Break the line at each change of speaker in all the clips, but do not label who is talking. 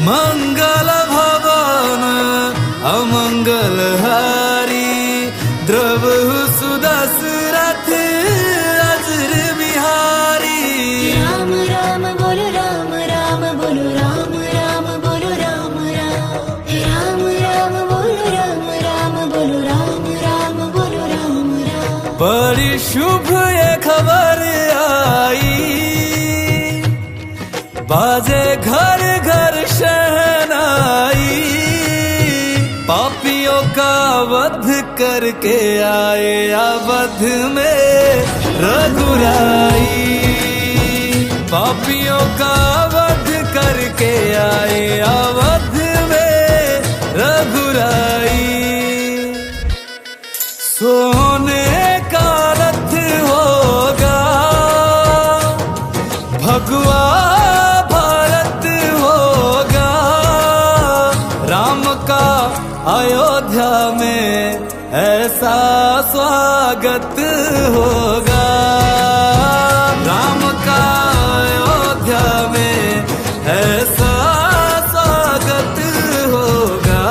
मंगल भवन अमंगल हारी, द्रवहु सुदशरथ अजर बिहारी।
राम राम बोलो राम राम बोलो राम राम बोलो राम राम। राम राम बोलो राम राम बोलो राम राम बोलो राम राम।
बड़ी शुभ ये खबर आई, बाजे घर घर शहनाई। पापियों का वध करके आए अवध में रघुराई। पापियों का वध करके आए अवध में रघुराई। सोने का रथ होगा भगवा भारत होगा, राम का अयोध्या में ऐसा स्वागत होगा। राम का अयोध्या में ऐसा स्वागत होगा।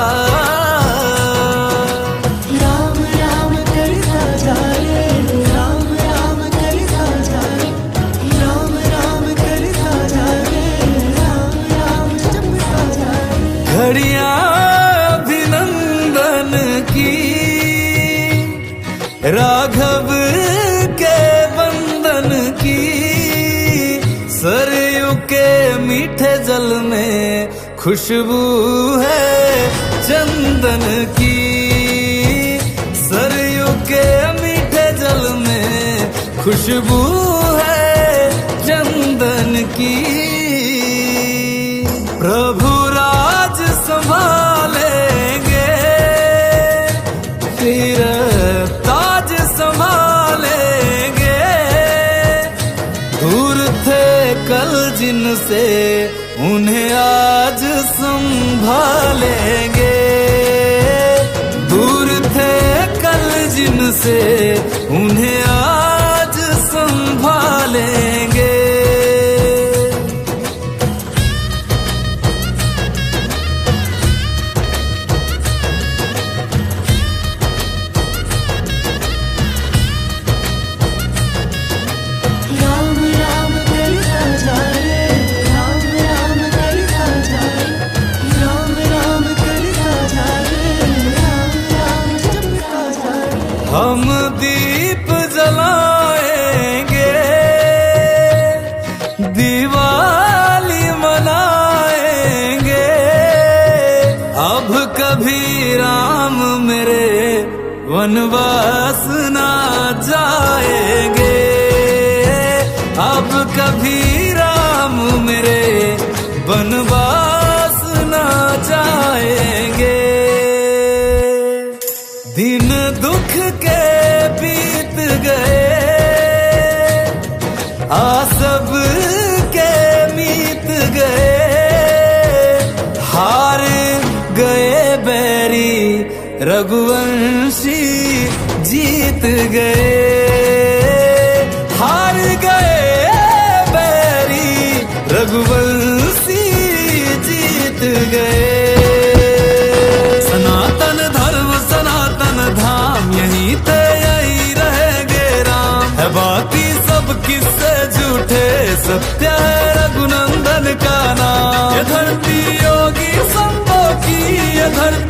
राम राम करता जाए, राम राम करता जाए, राम राम करता जाए, राम राम जपता जाए।
घड़ियां अभिनंदन की, राघव के बंधन की। सरयू के मीठे जल में खुशबू है चंदन की। सरयू के मीठे जल में खुशबू है चंदन की। प्रभु राज संभालेंगे, फिर ताज संभालेंगे। दूर थे कल जिनसे उन्हें आज संभालेंगे। दूर थे कल जिनसे उन्हें आज संभालेंगे।
राम राम करता जाए, राम राम करता जाए, राम राम करता जाए, राम राम जपता जाए।
हम दीप जलाएंगे, दिवाली मनाएंगे। अब कभी राम मेरे वनवास ना जाएंगे। अब कभी राम मेरे वनवास ना जाएंगे। दिन दुख के बीत गए, आसब के मीत गए। हार गए बैरी रघुवंशी जीत गए। हार गए बैरी रघुवंशी जीत गए। सनातन धर्म सनातन धाम यहीं ते यही रहेंगे राम। है बाकी सब किस्से झूठे, सत्य है रघुनंदन का नाम। ये धरती योगी संतों की, ये धरती